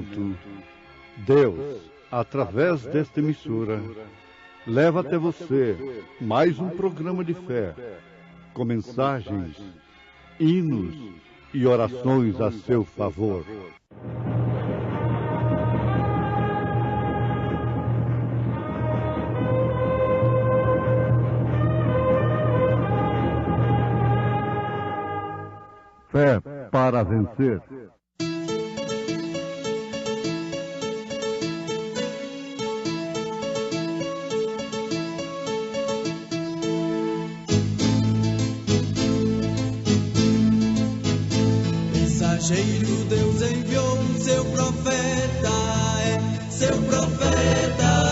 momento, Deus, através desta emissora, leva até você mais um programa de fé, com mensagens, hinos e orações a seu favor. Fé para vencer. Mensageiro Deus enviou seu profeta, seu profeta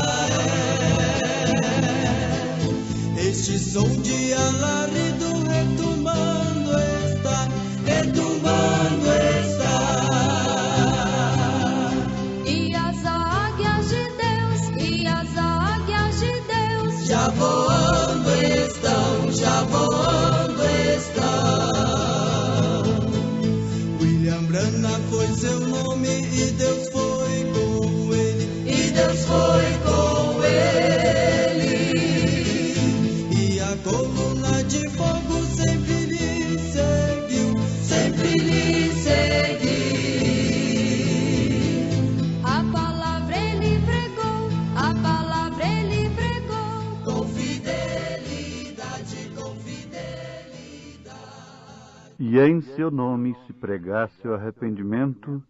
Este som de alarido retumbando está, retumbando está. E as águias de Deus, já voando estão, já voando estão. William Branham foi seu nome e Deus foi com ele, e Deus foi com ele. E a coluna de fogo sempre lhe seguiu, sempre lhe seguiu. a palavra ele pregou, Com fidelidade, com fidelidade. E em seu nome se pregasse o arrependimento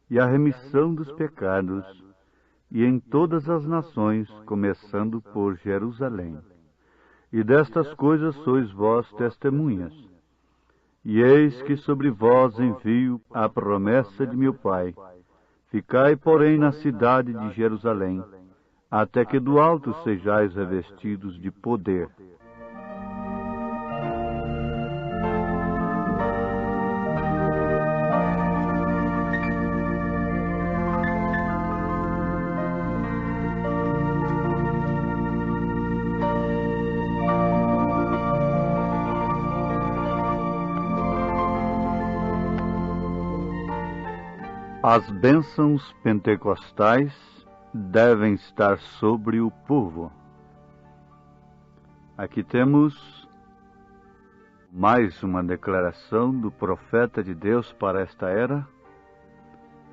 e a remissão dos pecados, e em todas as nações, começando por Jerusalém. E destas coisas sois vós testemunhas. E eis que sobre vós envio a promessa de meu Pai. Ficai, porém, na cidade de Jerusalém, até que do alto sejais revestidos de poder. As bênçãos pentecostais devem estar sobre o povo. Aqui temos mais uma declaração do profeta de Deus para esta era,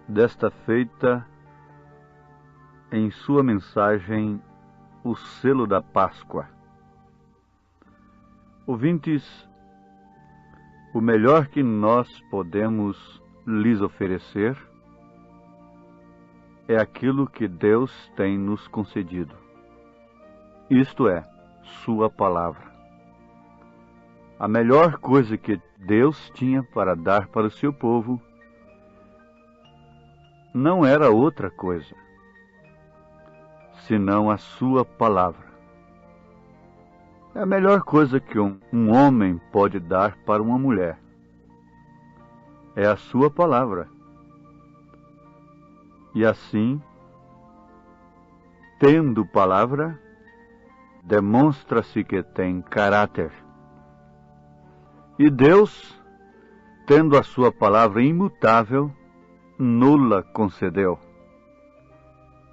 desta feita em sua mensagem, o selo da Páscoa. Ouvintes, o melhor que nós podemos lhes oferecer é aquilo que Deus tem nos concedido. Isto é, sua palavra. A melhor coisa que Deus tinha para dar para o seu povo não era outra coisa, senão a sua palavra. É a melhor coisa que um homem pode dar para uma mulher. É a sua palavra. E assim, tendo palavra, demonstra-se que tem caráter. E Deus, tendo a sua palavra imutável, nula concedeu.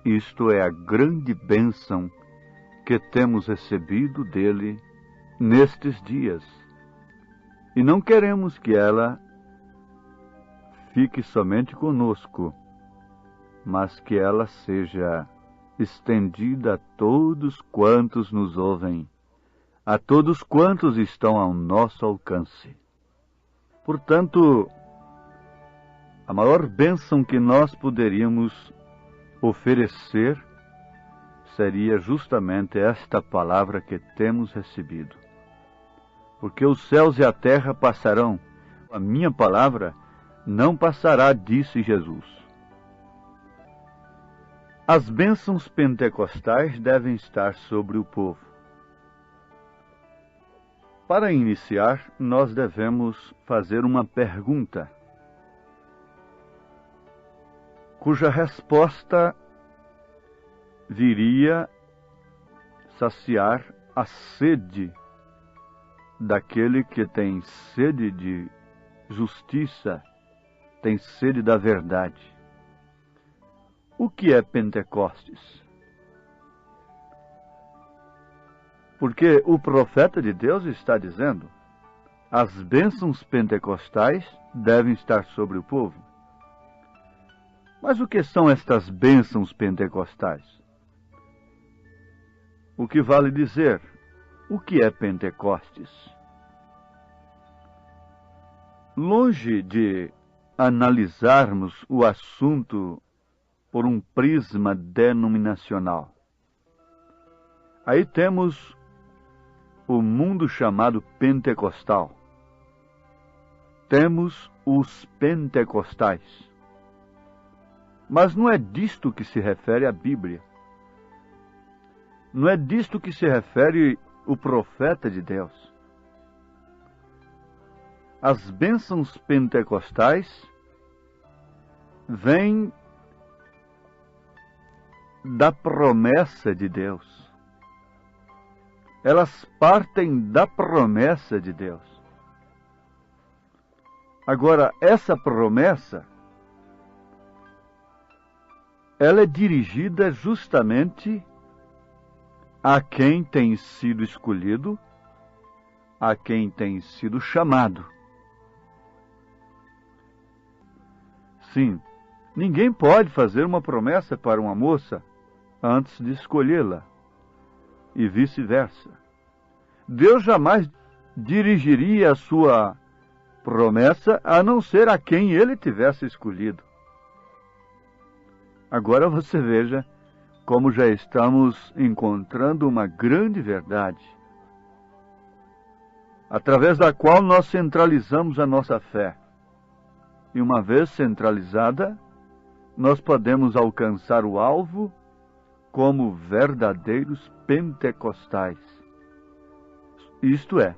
Isto é a grande bênção que temos recebido dele nestes dias. E não queremos que ela fique somente conosco, mas que ela seja estendida a todos quantos nos ouvem, a todos quantos estão ao nosso alcance. Portanto, a maior bênção que nós poderíamos oferecer seria justamente esta palavra que temos recebido. Porque os céus e a terra passarão, a minha palavra não passará, disse Jesus. As bênçãos pentecostais devem estar sobre o povo. Para iniciar, nós devemos fazer uma pergunta, cuja resposta viria saciar a sede daquele que tem sede de justiça, tem sede da verdade. O que é Pentecostes? Porque o profeta de Deus está dizendo: as bênçãos pentecostais devem estar sobre o povo. Mas o que são estas bênçãos pentecostais? O que vale dizer, o que é Pentecostes? Longe de analisarmos o assunto por um prisma denominacional, aí temos o mundo chamado pentecostal. Temos os pentecostais. Mas não é disto que se refere a Bíblia. Não é disto que se refere o profeta de Deus. As bênçãos pentecostais vêm da promessa de Deus. Elas partem da promessa de Deus. Agora, essa promessa, ela é dirigida justamente a quem tem sido escolhido, a quem tem sido chamado. Sim, ninguém pode fazer uma promessa para uma moça antes de escolhê-la, e vice-versa. Deus jamais dirigiria a sua promessa a não ser a quem ele tivesse escolhido. Agora você veja como já estamos encontrando uma grande verdade, através da qual nós centralizamos a nossa fé. E uma vez centralizada, nós podemos alcançar o alvo como verdadeiros pentecostais. Isto é,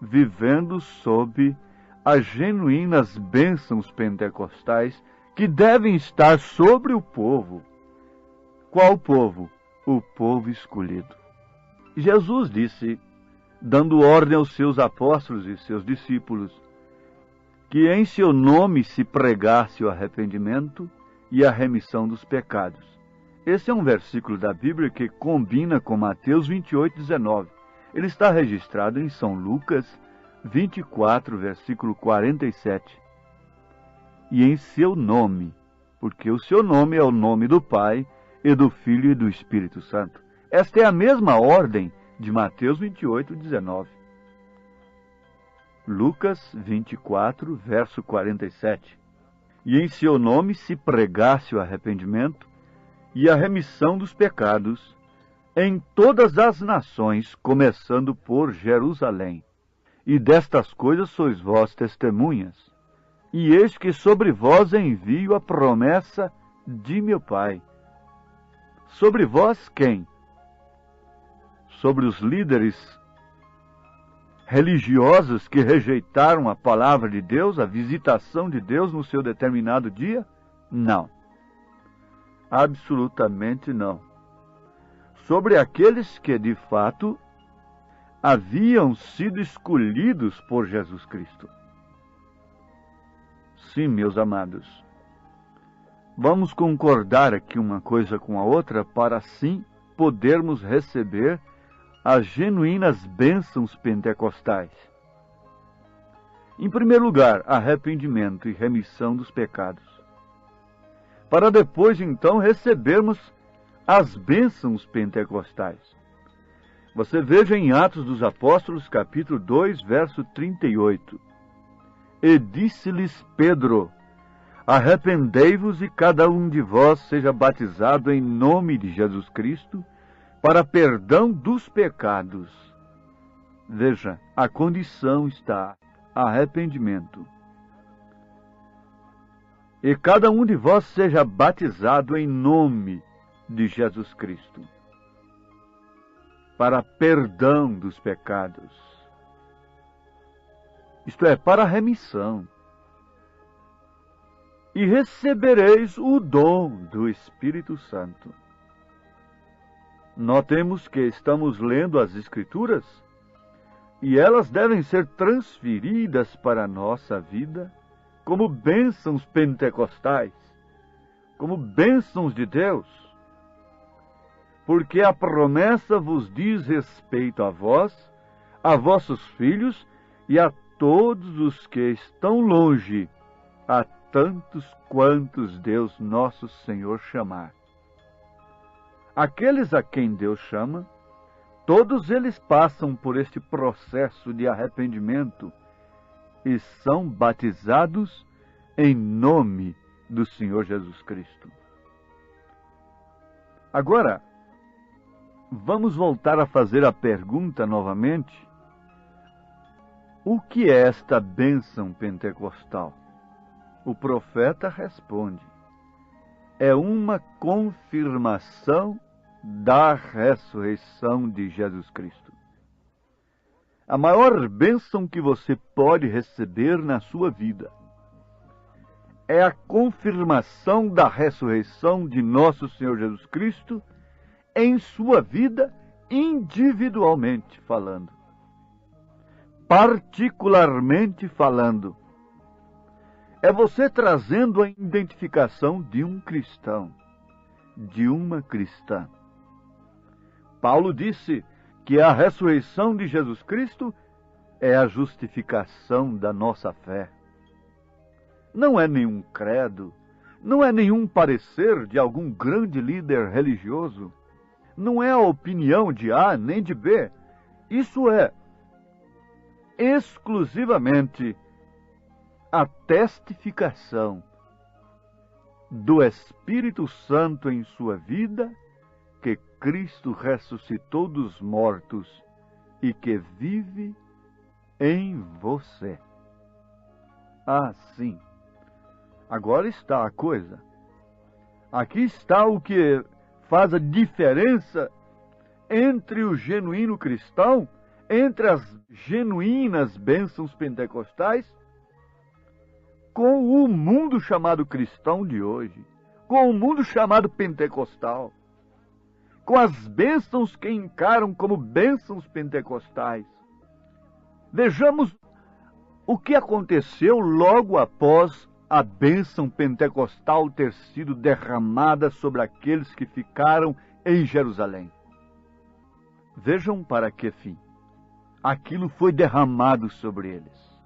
vivendo sob as genuínas bênçãos pentecostais que devem estar sobre o povo. Qual povo? O povo escolhido. Jesus disse, dando ordem aos seus apóstolos e seus discípulos, que em seu nome se pregasse o arrependimento e a remissão dos pecados. Esse é um versículo da Bíblia que combina com Mateus 28:19. Ele está registrado em São Lucas 24, versículo 47. E em seu nome, porque o seu nome é o nome do Pai, e do Filho e do Espírito Santo. Esta é a mesma ordem de Mateus 28:19. Lucas 24, verso 47. E em seu nome se pregasse o arrependimento e a remissão dos pecados em todas as nações, começando por Jerusalém. E destas coisas sois vós testemunhas. E eis que sobre vós envio a promessa de meu Pai. Sobre vós quem? Sobre os líderes religiosos que rejeitaram a palavra de Deus, a visitação de Deus no seu determinado dia? Não. Absolutamente não. Sobre aqueles que, de fato, haviam sido escolhidos por Jesus Cristo. Sim, meus amados. Vamos concordar aqui uma coisa com a outra para assim podermos receber as genuínas bênçãos pentecostais. Em primeiro lugar, arrependimento e remissão dos pecados. Para depois, então, recebermos as bênçãos pentecostais. Você veja em Atos dos Apóstolos, capítulo 2, verso 38. E disse-lhes Pedro: arrependei-vos e cada um de vós seja batizado em nome de Jesus Cristo, para perdão dos pecados. Veja, a condição está arrependimento. E cada um de vós seja batizado em nome de Jesus Cristo, para perdão dos pecados. Isto é, para remissão. E recebereis o dom do Espírito Santo. Notemos que estamos lendo as Escrituras e elas devem ser transferidas para a nossa vida como bênçãos pentecostais, como bênçãos de Deus, porque a promessa vos diz respeito a vós, a vossos filhos e a todos os que estão longe, a tantos quantos Deus nosso Senhor chamar. Aqueles a quem Deus chama, todos eles passam por este processo de arrependimento e são batizados em nome do Senhor Jesus Cristo. Agora, vamos voltar a fazer a pergunta novamente. O que é esta bênção pentecostal? O profeta responde: é uma confirmação da ressurreição de Jesus Cristo. A maior bênção que você pode receber na sua vida é a confirmação da ressurreição de nosso Senhor Jesus Cristo em sua vida, individualmente falando. Particularmente falando. É você trazendo a identificação de um cristão, de uma cristã. Paulo disse que a ressurreição de Jesus Cristo é a justificação da nossa fé. Não é nenhum credo, não é nenhum parecer de algum grande líder religioso, não é a opinião de A nem de B. Isso é exclusivamente a testificação do Espírito Santo em sua vida, que Cristo ressuscitou dos mortos e que vive em você. Ah, sim. Agora está a coisa. Aqui está o que faz a diferença entre o genuíno cristão, entre as genuínas bênçãos pentecostais, com o mundo chamado cristão de hoje, com o mundo chamado pentecostal, com as bênçãos que encaram como bênçãos pentecostais. Vejamos o que aconteceu logo após a bênção pentecostal ter sido derramada sobre aqueles que ficaram em Jerusalém. Vejam para que fim aquilo foi derramado sobre eles.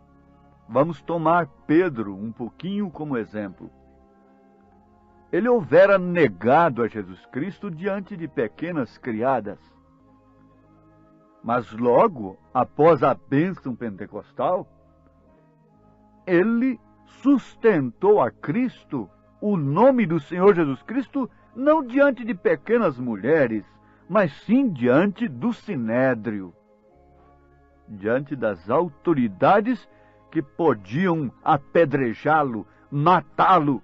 Vamos tomar Pedro um pouquinho como exemplo. Ele houvera negado a Jesus Cristo diante de pequenas criadas. Mas logo após a bênção pentecostal, ele sustentou a Cristo, o nome do Senhor Jesus Cristo, não diante de pequenas mulheres, mas sim diante do sinédrio, diante das autoridades que podiam apedrejá-lo, matá-lo,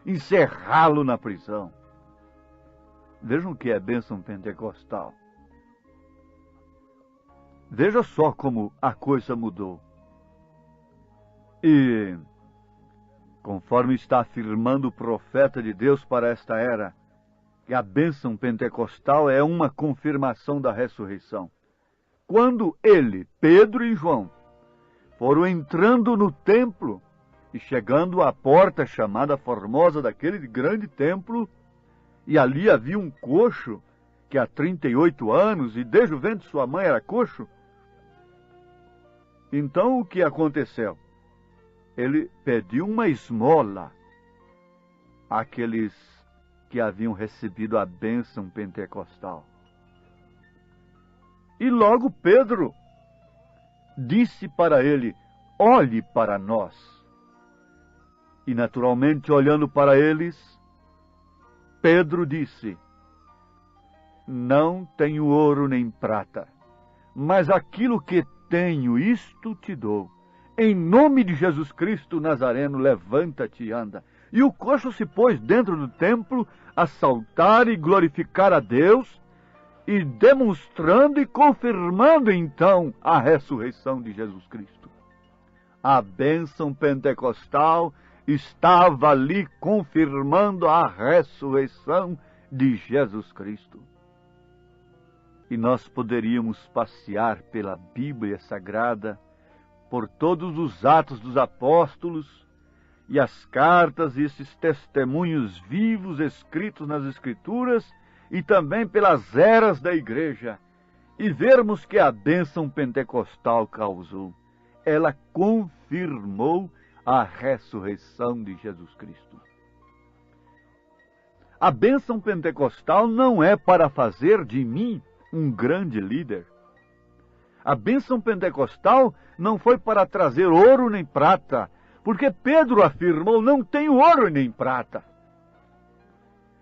encerrá-lo na prisão. Vejam o que é bênção pentecostal. Veja só como a coisa mudou. E, conforme está afirmando o profeta de Deus para esta era, que a bênção pentecostal é uma confirmação da ressurreição. Quando ele, Pedro e João, foram entrando no templo e chegando à porta chamada Formosa daquele grande templo, e ali havia um coxo que há 38 anos, e desde o ventre de sua mãe era coxo. Então o que aconteceu? Ele pediu uma esmola àqueles que haviam recebido a bênção pentecostal. E logo Pedro disse para ele: olhe para nós. E naturalmente, olhando para eles, Pedro disse: não tenho ouro nem prata, mas aquilo que tenho, isto te dou. Em nome de Jesus Cristo Nazareno, levanta-te e anda. E o coxo se pôs dentro do templo a saltar e glorificar a Deus, e demonstrando e confirmando então a ressurreição de Jesus Cristo. A bênção pentecostal estava ali confirmando a ressurreição de Jesus Cristo. E nós poderíamos passear pela Bíblia Sagrada, por todos os Atos dos Apóstolos, e as cartas e esses testemunhos vivos escritos nas Escrituras e também pelas eras da igreja, e vermos que a bênção pentecostal causou. Ela confirmou a ressurreição de Jesus Cristo. A bênção pentecostal não é para fazer de mim um grande líder. A bênção pentecostal não foi para trazer ouro nem prata, porque Pedro afirmou: não tenho ouro nem prata.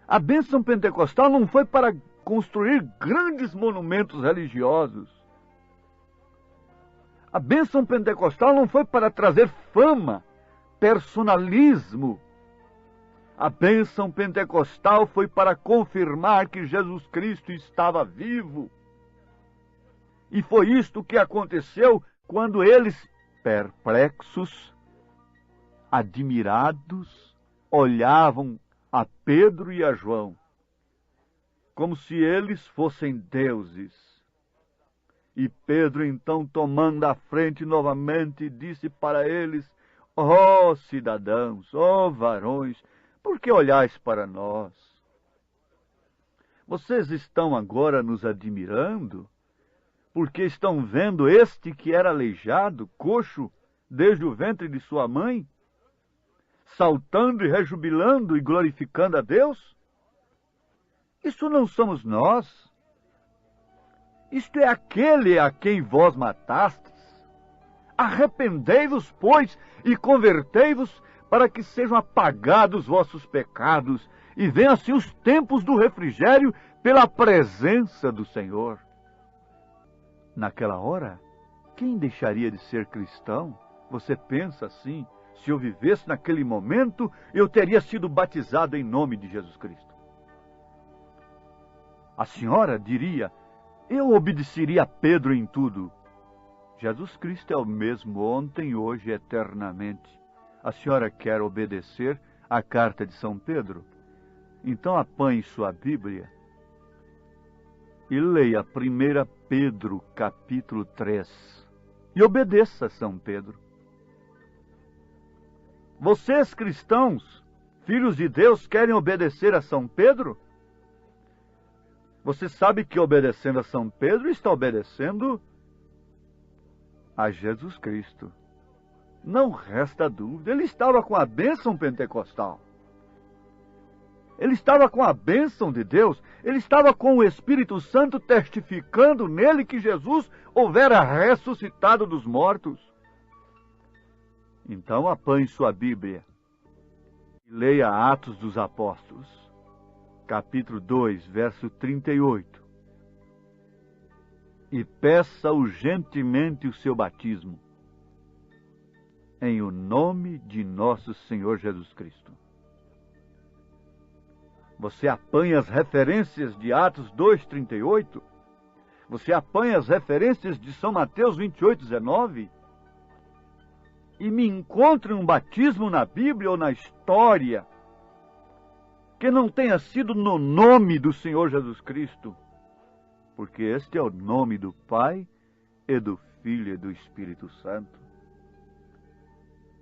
A bênção pentecostal não foi para construir grandes monumentos religiosos. A bênção pentecostal não foi para trazer fama, personalismo. A bênção pentecostal foi para confirmar que Jesus Cristo estava vivo. E foi isto que aconteceu quando eles, perplexos, admirados, olhavam a Pedro e a João, como se eles fossem deuses. E Pedro, então, tomando a frente novamente, disse para eles: ó cidadãos, ó varões, por que olhais para nós? Vocês estão agora nos admirando, porque estão vendo este que era aleijado, coxo, desde o ventre de sua mãe, saltando e rejubilando e glorificando a Deus? Isso não somos nós. Isto é aquele a quem vós matastes. Arrependei-vos, pois, e convertei-vos, para que sejam apagados vossos pecados, e venham assim os tempos do refrigério pela presença do Senhor. Naquela hora, quem deixaria de ser cristão? Você pensa assim: se eu vivesse naquele momento, eu teria sido batizado em nome de Jesus Cristo. A senhora diria: eu obedeceria a Pedro em tudo. Jesus Cristo é o mesmo ontem, hoje e eternamente. A senhora quer obedecer à carta de São Pedro? Então apanhe sua Bíblia e leia 1 Pedro, capítulo 3. E obedeça a São Pedro. Vocês, cristãos, filhos de Deus, querem obedecer a São Pedro? Você sabe que obedecendo a São Pedro está obedecendo a Jesus Cristo. Não resta dúvida, ele estava com a bênção pentecostal. Ele estava com a bênção de Deus, ele estava com o Espírito Santo testificando nele que Jesus houvera ressuscitado dos mortos. Então apanhe sua Bíblia e leia Atos dos Apóstolos, capítulo 2, verso 38. E peça urgentemente o seu batismo, em o nome de nosso Senhor Jesus Cristo. Você apanha as referências de Atos 2,38? Você apanha as referências de São Mateus 28,19? E me encontre um batismo na Bíblia ou na história que não tenha sido no nome do Senhor Jesus Cristo, porque este é o nome do Pai e do Filho e do Espírito Santo.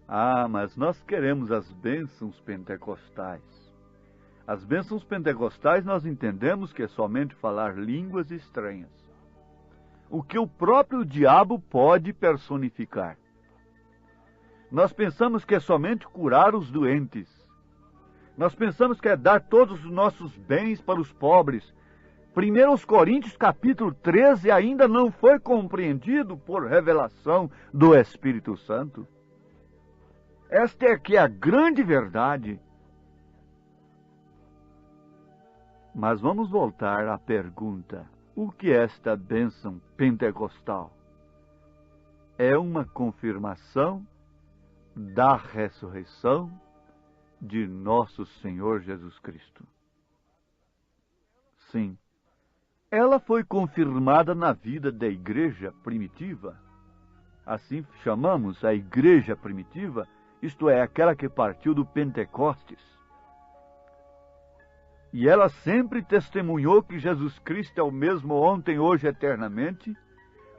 Ah, mas nós queremos as bênçãos pentecostais. As bênçãos pentecostais nós entendemos que é somente falar línguas estranhas, o que o próprio diabo pode personificar. Nós pensamos que é somente curar os doentes. Nós pensamos que é dar todos os nossos bens para os pobres. 1 Coríntios capítulo 13 ainda não foi compreendido por revelação do Espírito Santo. Esta é que é a grande verdade. Mas vamos voltar à pergunta: o que é esta bênção pentecostal? É uma confirmação da ressurreição de nosso Senhor Jesus Cristo. Sim, ela foi confirmada na vida da igreja primitiva. Assim chamamos a igreja primitiva, isto é, aquela que partiu do Pentecostes. E ela sempre testemunhou que Jesus Cristo é o mesmo ontem, hoje e eternamente,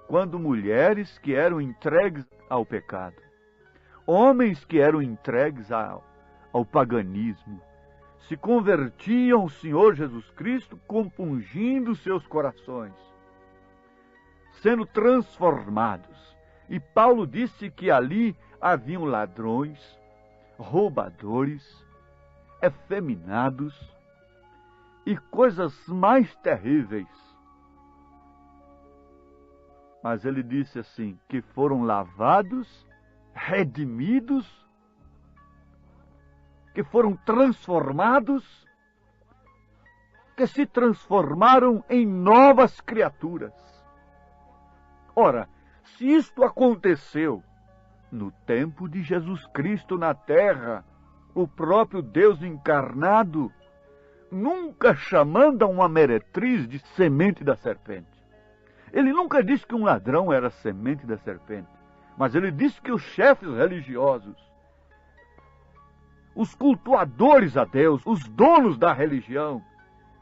quando mulheres que eram entregues ao pecado. homens que eram entregues ao paganismo, se convertiam ao Senhor Jesus Cristo, compungindo seus corações, sendo transformados. E Paulo disse que ali haviam ladrões, roubadores, efeminados e coisas mais terríveis. Mas ele disse assim, que foram lavados, redimidos, que foram transformados, que se transformaram em novas criaturas. Ora, se isto aconteceu no tempo de Jesus Cristo na terra, o próprio Deus encarnado, nunca chamando a uma meretriz de semente da serpente. Ele nunca disse que um ladrão era semente da serpente, mas ele disse que os chefes religiosos, os cultuadores a Deus, os donos da religião,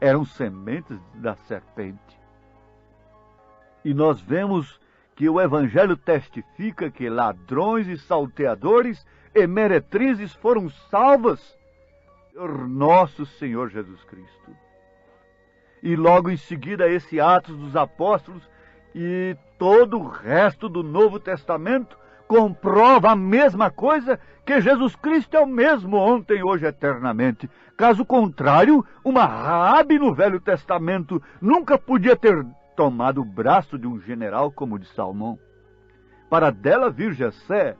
eram sementes da serpente. E nós vemos que o Evangelho testifica que ladrões e salteadores e meretrizes foram salvas por nosso Senhor Jesus Cristo. E logo em seguida esse Atos dos Apóstolos e todo o resto do Novo Testamento comprova a mesma coisa, que Jesus Cristo é o mesmo ontem, hoje, eternamente. Caso contrário, uma Raabe no Velho Testamento nunca podia ter tomado o braço de um general como o de Salmão, para dela vir Jessé,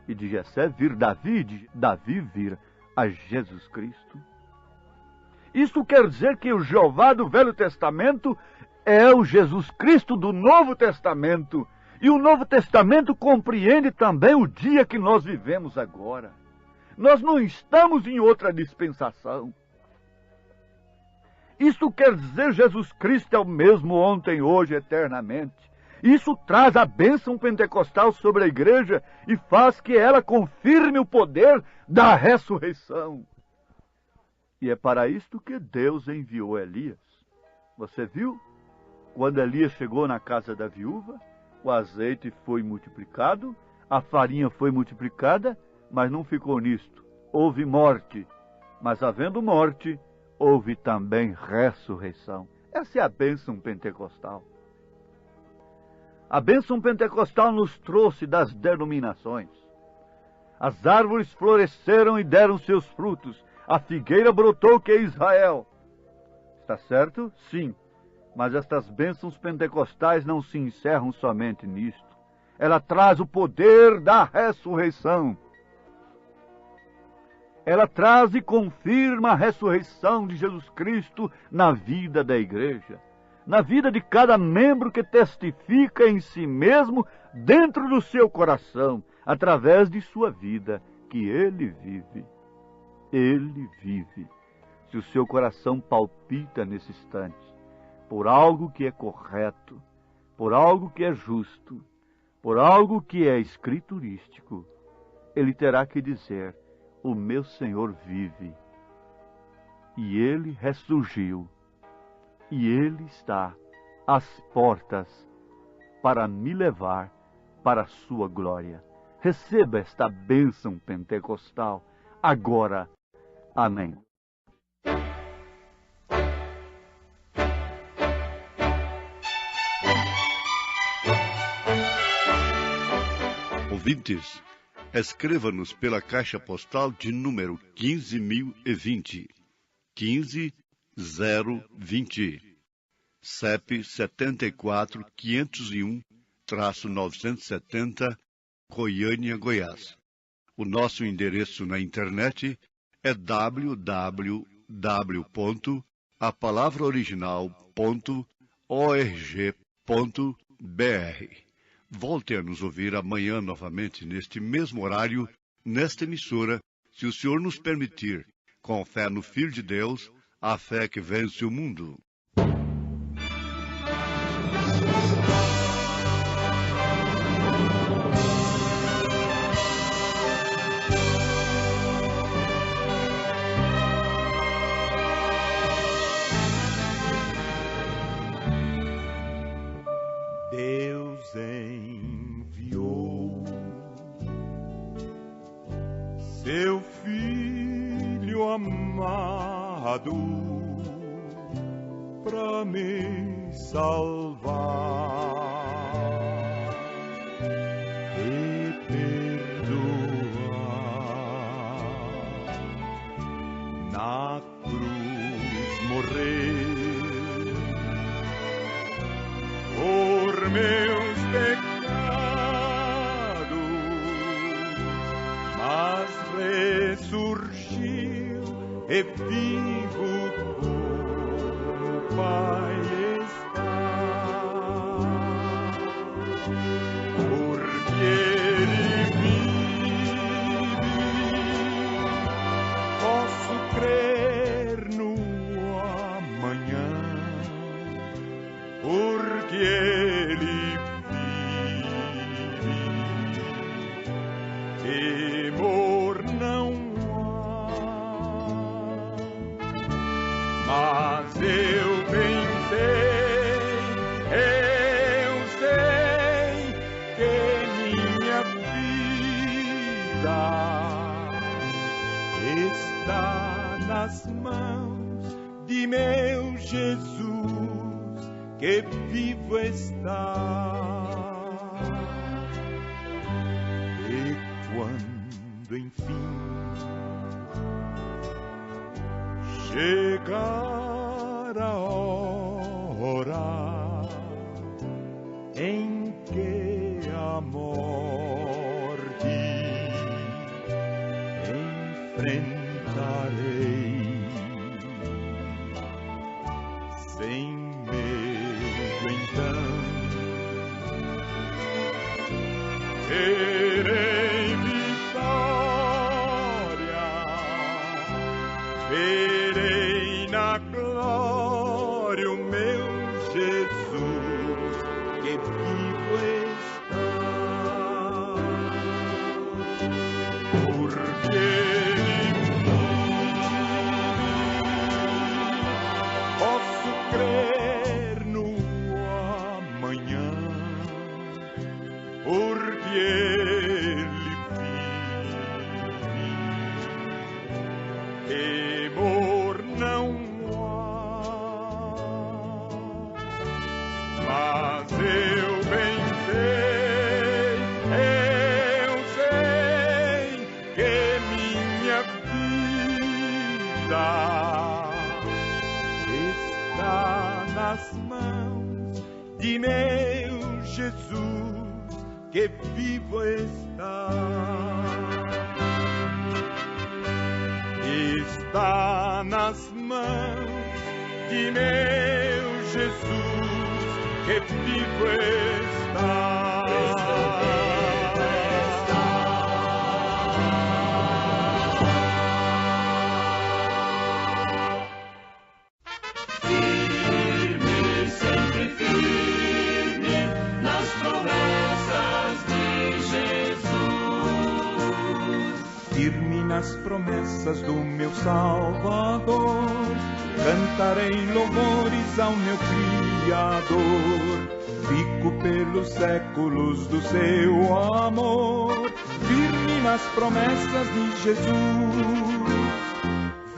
e de Jessé vir Davi, de Davi vir a Jesus Cristo. Isso quer dizer que o Jeová do Velho Testamento é o Jesus Cristo do Novo Testamento, e o Novo Testamento compreende também o dia que nós vivemos agora. Nós não estamos em outra dispensação. Isso quer dizer Jesus Cristo é o mesmo ontem, hoje, eternamente. Isso traz a bênção pentecostal sobre a igreja e faz que ela confirme o poder da ressurreição. E é para isto que Deus enviou Elias. Você viu? Quando Elias chegou na casa da viúva, o azeite foi multiplicado, a farinha foi multiplicada, mas não ficou nisto. Houve morte, mas havendo morte, houve também ressurreição. Essa é a bênção pentecostal. A bênção pentecostal nos trouxe das denominações. As árvores floresceram e deram seus frutos. A figueira brotou, que é Israel. Está certo? Sim. Mas estas bênçãos pentecostais não se encerram somente nisto. Ela traz o poder da ressurreição. Ela traz e confirma a ressurreição de Jesus Cristo na vida da igreja, na vida de cada membro que testifica em si mesmo, dentro do seu coração, através de sua vida, que ele vive. Ele vive. Se o seu coração palpita nesse instante, por algo que é correto, por algo que é justo, por algo que é escriturístico, ele terá que dizer: o meu Senhor vive, e ele ressurgiu, e ele está às portas para me levar para a sua glória. Receba esta bênção pentecostal agora. Amém. Ouvintes, escreva-nos pela caixa postal de número 15.020, 15020, CEP 74.501-970, Goiânia, Goiás. O nosso endereço na internet é www.apalavraoriginal.org.br. Volte a nos ouvir amanhã novamente neste mesmo horário, nesta emissora, se o Senhor nos permitir, com fé no Filho de Deus, a fé que vence o mundo. Deus enviou pra me salvar e perdoar. Na cruz morrer por meus pecados, mas ressurgiu e vivo como o Pai está. Porque Ele vive, posso crer no amanhã. Porque Ele vive, temor não há. Mas eu bem sei que minha vida está nas mãos de meu Jesus, que vivo está. E quando enfim chegar a hora em que a morte enfrentarei, sem medo então terei vitória, verei na glória o meu Jesus, que vivo está. Porque Ele vive, posso crer no amanhã. Porque Ele vive, temor não há. Mas eu bem sei que minha vida está nas mãos de meu Jesus, que vivo está. Está nas mãos de meu Jesus, que vivo está. Firme, sempre firme, nas promessas de Jesus. Firme nas promessas do meu Salvador, cantarei louvores ao meu Criador. Fico pelos séculos do seu amor, firme nas promessas de Jesus.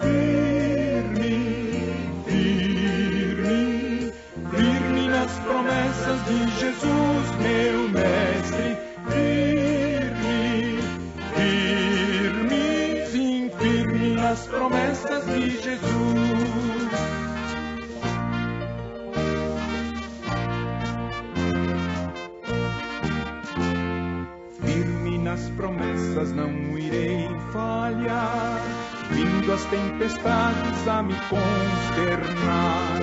Firme, firme, firme nas promessas de Jesus, meu Mestre. Firme, firme, sim, firme nas promessas de Jesus. Firme nas promessas não irei falhar, vindo as tempestades a me consternar.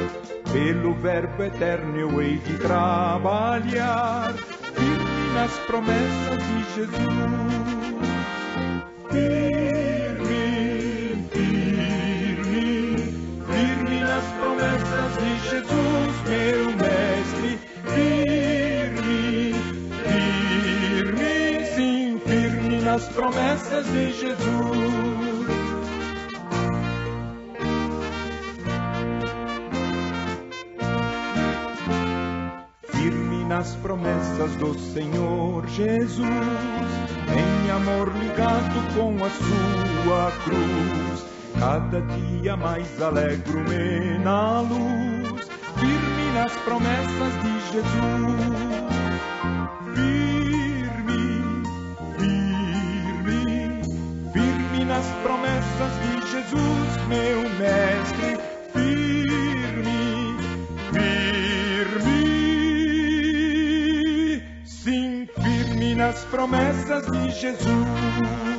Pelo verbo eterno eu hei de trabalhar, firme nas promessas de Jesus. Firme, firme, firme nas promessas de Jesus, meu Mestre. Firme, firme, sim, firme nas promessas de Jesus. Firme nas promessas do Senhor Jesus, em amor ligado com a sua cruz. Cada dia mais alegro-me na luz, nas promessas de Jesus. Firme nas promessas de Jesus, meu mestre. Firme, sim, firme nas promessas de Jesus.